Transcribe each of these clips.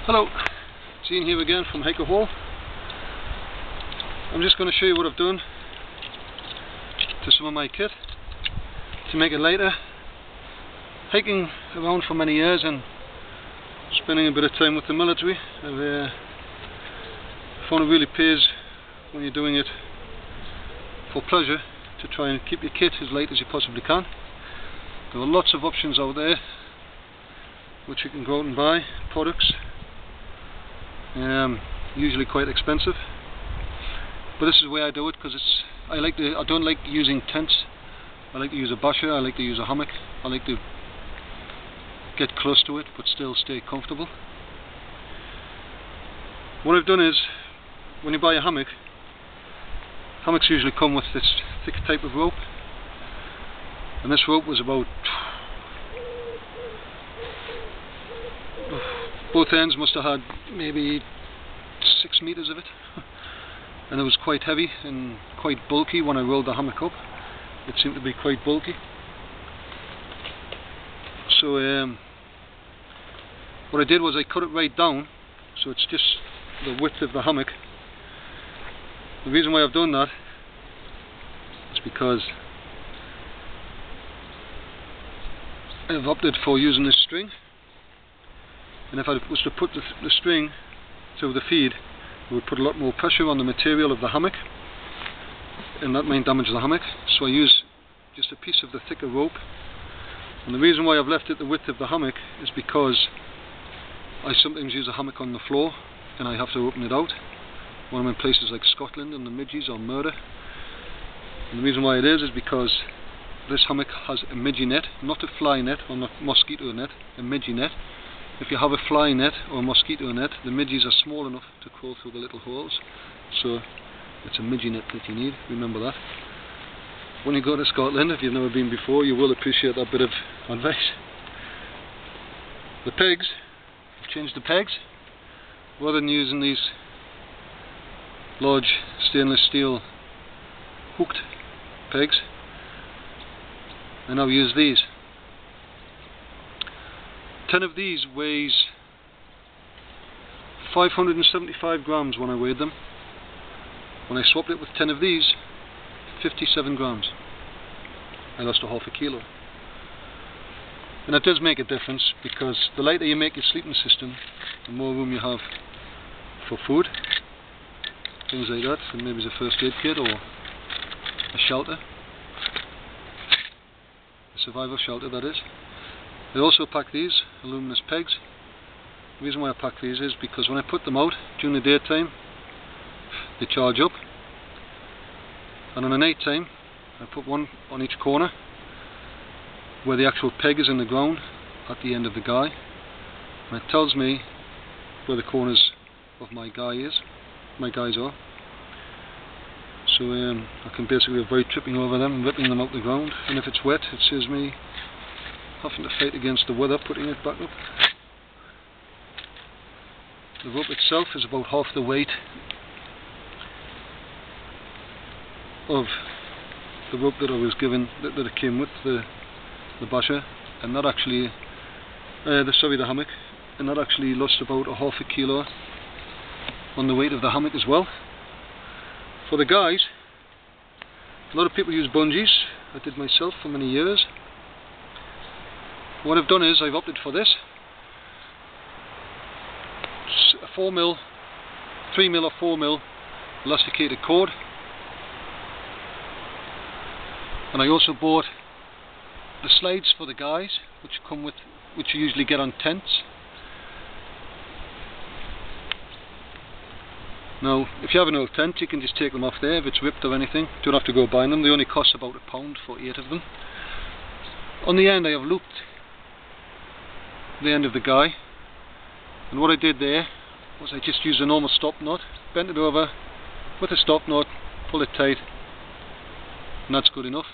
Hello, it's Ian here again from Hiker Hall. I'm just going to show you what I've done to some of my kit to make it lighter. Hiking around for many years and spending a bit of time with the military, I've found it really pays when you're doing it for pleasure to try and keep your kit as light as you possibly can. There are lots of options out there which you can go out and buy, products. Usually quite expensive, but this is the way I do it because I don't like using tents. I like to use a basher, I like to use a hammock, I like to get close to it but still stay comfortable. What I've done is, when you buy a hammock, hammocks usually come with this thick type of rope, and this rope was about, both ends must have had maybe 6 meters of it, and it was quite heavy and quite bulky. When I rolled the hammock up, it seemed to be quite bulky. So what I did was I cut it right down, so it's just the width of the hammock. The reason why I've done that is because I've opted for using this string. And if I was to put the string through the feed, it would put a lot more pressure on the material of the hammock, and that might damage the hammock. So I use just a piece of the thicker rope. And the reason why I've left it the width of the hammock is because I sometimes use a hammock on the floor and I have to open it out when I'm in places like Scotland and the midges or Murder. And the reason why it is because this hammock has a midgie net, not a fly net or not mosquito net, a midgie net. If you have a fly net or a mosquito net, the midges are small enough to crawl through the little holes, so it's a midgie net that you need, remember that. When you go to Scotland, if you've never been before, you will appreciate that bit of advice. The pegs, I've changed the pegs. Rather than using these large stainless steel hooked pegs, I now use these. 10 of these weighs 575 grams when I weighed them. When I swapped it with 10 of these, 57 grams. I lost a half a kilo. And it does make a difference, because the lighter you make your sleeping system, the more room you have for food, things like that, and maybe it's a first aid kit or a shelter, a survival shelter that is. I also pack these aluminous pegs. The reason why I pack these is because when I put them out during the daytime, they charge up, and on the night time I put one on each corner where the actual peg is in the ground at the end of the guy, and it tells me where the corners of my guys are. So I can basically avoid tripping over them and ripping them out the ground, and if it's wet it saves me having to fight against the weather putting it back up. The rope itself is about half the weight of the rope that I was given, that it came with, the basher, and that actually, the hammock, and that actually lost about a half a kilo on the weight of the hammock as well. For the guys, a lot of people use bungees. I did myself for many years. What I've done is I've opted for this, a 4mm, 3mm or 4mm elasticated cord, and I also bought the slides for the guys, which you usually get on tents. Now, if you have an old tent, you can just take them off there if it's ripped or anything. You don't have to go buying them. They only cost about £1 for 8 of them. On the end I have looped the end of the guy, and what I did there was I just used a normal stop knot, bent it over with a stop knot, pull it tight, and that's good enough.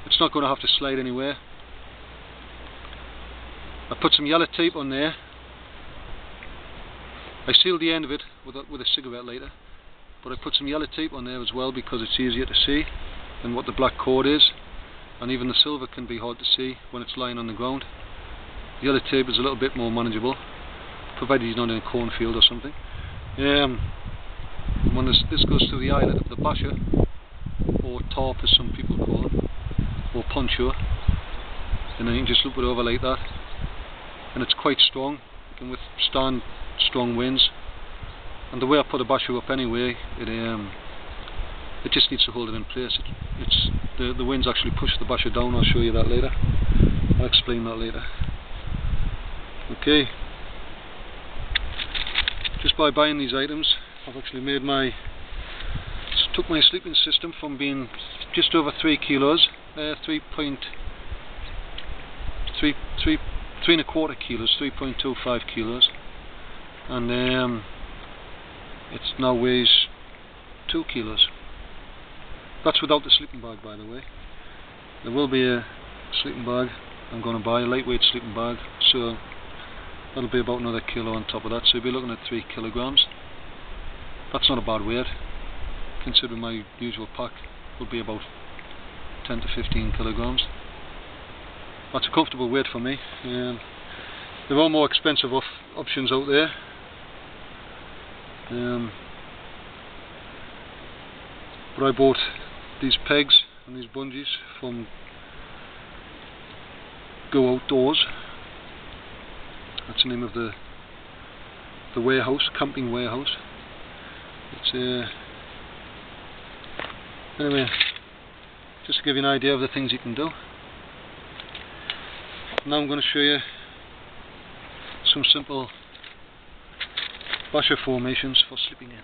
It's not going to have to slide anywhere. I put some yellow tape on there. I sealed the end of it with a cigarette lighter, but I put some yellow tape on there as well because it's easier to see than what the black cord is, and even the silver can be hard to see when it's lying on the ground. The other tape is a little bit more manageable, provided he's not in a cornfield or something. When this goes through the eyelet of the basher, or tarp as some people call it, or poncho, and then you can just loop it over like that, and it's quite strong. It can withstand strong winds, and the way I put the basher up anyway, it just needs to hold it in place. The winds actually push the basher down. I'll show you that later. I'll explain that later. Okay, just by buying these items, I've actually made took my sleeping system from being just over 3 kilos, 3.25 kilos, 3.25 kilos, and it now weighs 2 kilos. That's without the sleeping bag, by the way. There will be a sleeping bag I'm going to buy, a lightweight sleeping bag, so that'll be about another kilo on top of that, so you'll be looking at 3 kilograms. That's not a bad weight, considering my usual pack will be about 10 to 15 kilograms. That's a comfortable weight for me. There are more expensive options out there. But I bought these pegs and these bungees from Go Outdoors. That's the name of the warehouse, camping warehouse. It's anyway, just to give you an idea of the things you can do. Now I'm going to show you some simple basher formations for sleeping in.